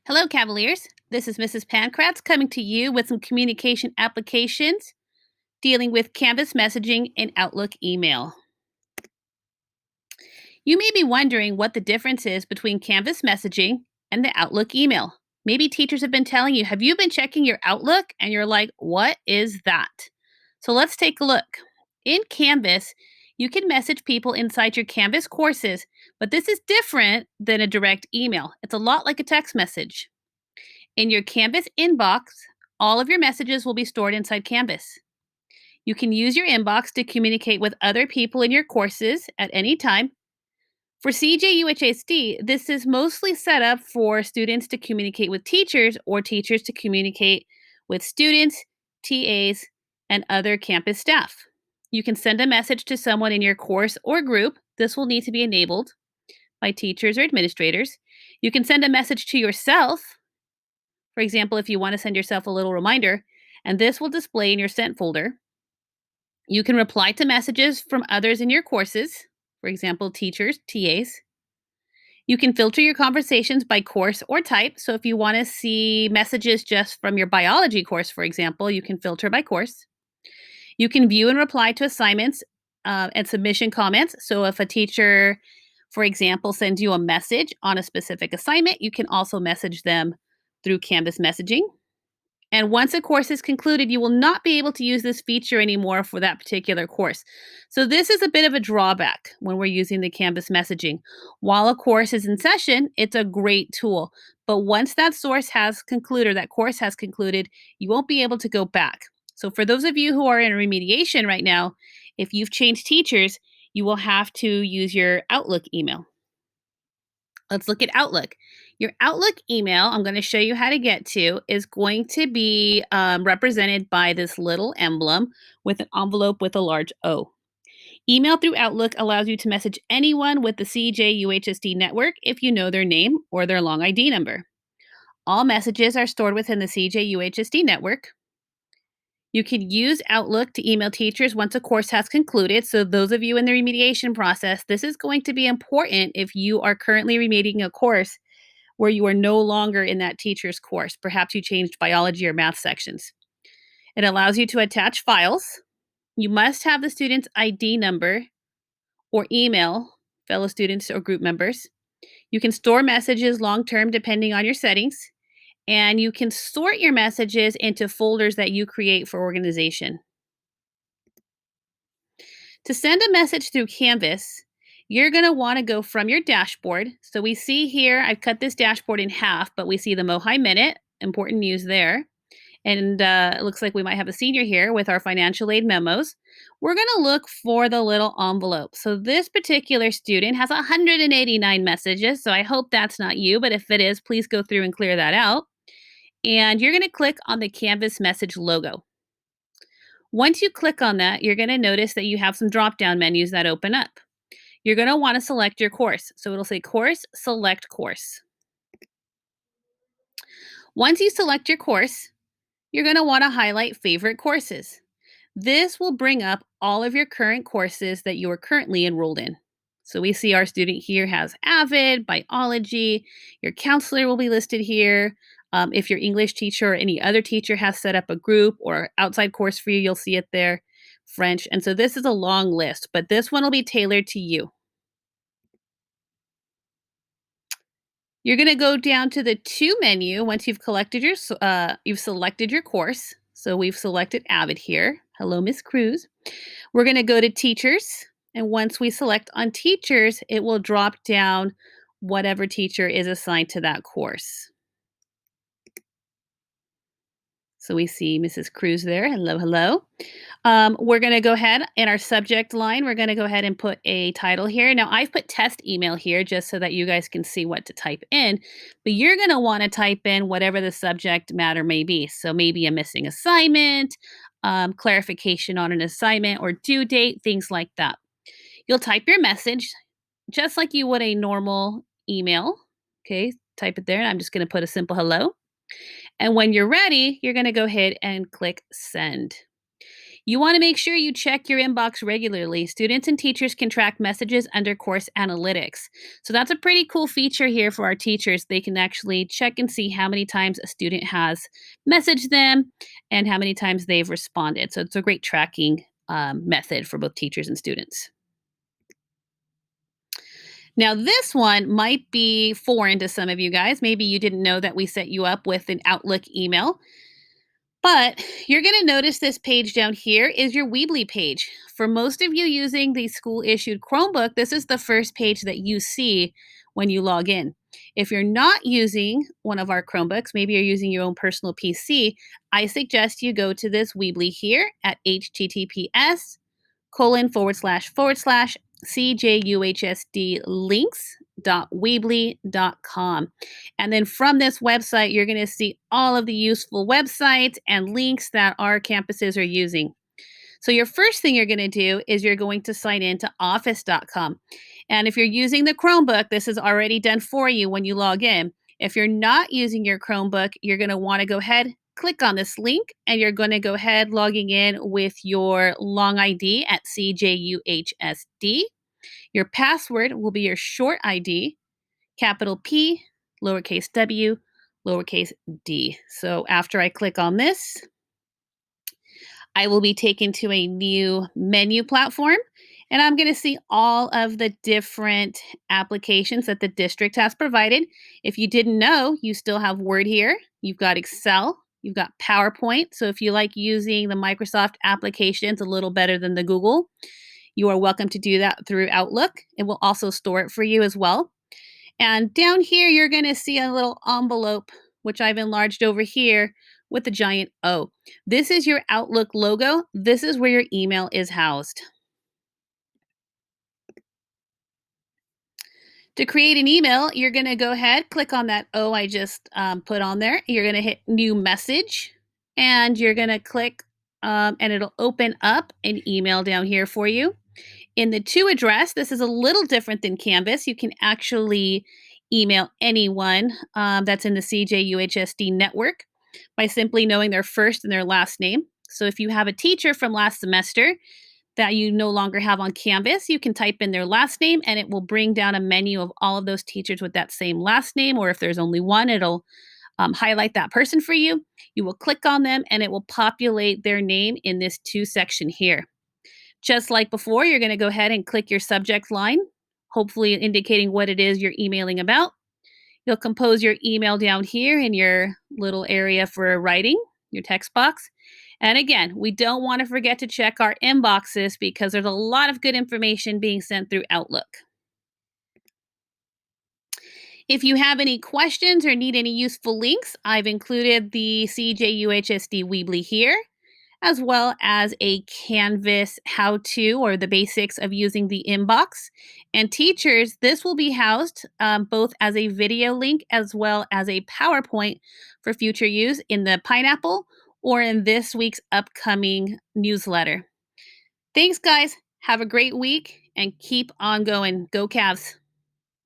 Hello, Cavaliers. This is Mrs. Pankratz coming to you with some communication applications dealing with Canvas messaging and Outlook email. You may be wondering what the difference is between Canvas messaging and the Outlook email. Maybe teachers have been telling you, have you been checking your Outlook? And you're like, what is that? So let's take a look. In Canvas, you can message people inside your Canvas courses, but this is different than a direct email. It's a lot like a text message. In your Canvas inbox, all of your messages will be stored inside Canvas. You can use your inbox to communicate with other people in your courses at any time. For CJUHSD, this is mostly set up for students to communicate with teachers or teachers to communicate with students, TAs, and other campus staff. You can send a message to someone in your course or group. This will need to be enabled by teachers or administrators. You can send a message to yourself. For example, if you want to send yourself a little reminder, and this will display in your sent folder. You can reply to messages from others in your courses, for example, teachers, TAs. You can filter your conversations by course or type. So if you want to see messages just from your biology course, for example, you can filter by course. You can view and reply to assignments and submission comments. So if a teacher, for example, sends you a message on a specific assignment, you can also message them through Canvas messaging. And once a course is concluded, you will not be able to use this feature anymore for that particular course. So this is a bit of a drawback when we're using the Canvas messaging. While a course is in session, it's a great tool. But once that source has concluded, or that course has concluded, you won't be able to go back. So for those of you who are in remediation right now, if you've changed teachers, you will have to use your Outlook email. Let's look at Outlook. Your Outlook email, I'm going to show you how to get to, is going to be represented by this little emblem with an envelope with a large O. Email through Outlook allows you to message anyone with the CJUHSD network if you know their name or their long ID number. All messages are stored within the CJUHSD network. You can use Outlook to email teachers once a course has concluded. So, those of you in the remediation process, this is going to be important if you are currently remediating a course where you are no longer in that teacher's course. Perhaps you changed biology or math sections. It allows you to attach files. You must have the student's ID number or email fellow students or group members. You can store messages long term depending on your settings. And you can sort your messages into folders that you create for organization. To send a message through Canvas, you're going to want to go from your dashboard. So we see here, I've cut this dashboard in half, but we see the MOHI Minute, important news there. And it looks like we might have a senior here with our financial aid memos. We're going to look for the little envelope. So this particular student has 189 messages. So I hope that's not you, but if it is, please go through and clear that out. And you're going to click on the Canvas message logo. Once you click on that, you're going to notice that you have some drop-down menus that open up. You're going to want to select your course. So it'll say course, select course. Once you select your course, you're going to want to highlight favorite courses. This will bring up all of your current courses that you are currently enrolled in. So we see our student here has AVID, biology, your counselor will be listed here. If your English teacher or any other teacher has set up a group or outside course for you, you'll see it there. French. And so this is a long list, but this one will be tailored to you. You're going to go down to the To menu once you've selected your course. So we've selected AVID here. Hello, Miss Cruz. We're going to go to Teachers, and once we select on Teachers, it will drop down whatever teacher is assigned to that course. So we see Mrs. Cruz there. Hello, hello. We're going to go ahead in our subject line. We're going to go ahead and put a title here. Now, I've put test email here just so that you guys can see what to type in, but you're going to want to type in whatever the subject matter may be. So maybe a missing assignment, clarification on an assignment or due date, things like that. You'll type your message just like you would a normal email. Okay, type it there. I'm just going to put a simple hello. And when you're ready, you're going to go ahead and click send. You want to make sure you check your inbox regularly. Students and teachers can track messages under course analytics. So that's a pretty cool feature here for our teachers. They can actually check and see how many times a student has messaged them and how many times they've responded. So it's a great tracking method for both teachers and students. Now, this one might be foreign to some of you guys. Maybe you didn't know that we set you up with an Outlook email. But you're going to notice this page down here is your Weebly page. For most of you using the school issued Chromebook, this is the first page that you see when you log in. If you're not using one of our Chromebooks, maybe you're using your own personal PC, I suggest you go to this Weebly here at https:// cjuhsdlinks.weebly.com. And then from this website, you're going to see all of the useful websites and links that our campuses are using. So, your first thing you're going to do is you're going to sign in to office.com. And if you're using the Chromebook, this is already done for you when you log in. If you're not using your Chromebook, you're going to want to go ahead, click on this link, and you're going to go ahead logging in with your long ID at CJUHSD. Your password will be your short ID, capital P, lowercase w, lowercase d. So after I click on this, I will be taken to a new menu platform, and I'm going to see all of the different applications that the district has provided. If you didn't know, you still have Word here. You've got Excel. You've got PowerPoint. So if you like using the Microsoft applications a little better than the Google, you are welcome to do that through Outlook. It will also store it for you as well. And down here, you're going to see a little envelope, which I've enlarged over here with the giant O. This is your Outlook logo. This is where your email is housed. To create an email, you're going to go ahead, click on that O I just put on there. You're going to hit New Message, and you're going to click, and it'll open up an email down here for you. In the to address, this is a little different than Canvas. You can actually email anyone that's in the CJUHSD network by simply knowing their first and their last name. So if you have a teacher from last semester that you no longer have on Canvas, you can type in their last name and it will bring down a menu of all of those teachers with that same last name. Or if there's only one, it'll highlight that person for you. You will click on them and it will populate their name in this to section here. Just like before, you're going to go ahead and click your subject line, hopefully indicating what it is you're emailing about. You'll compose your email down here in your little area for writing, your text box. And again, we don't want to forget to check our inboxes because there's a lot of good information being sent through Outlook. If you have any questions or need any useful links, I've included the CJUHSD Weebly here, as well as a Canvas how-to or the basics of using the inbox. And teachers, this will be housed both as a video link as well as a PowerPoint for future use in the Pineapple or in this week's upcoming newsletter. Thanks, guys. Have a great week and keep on going. Go Cavs.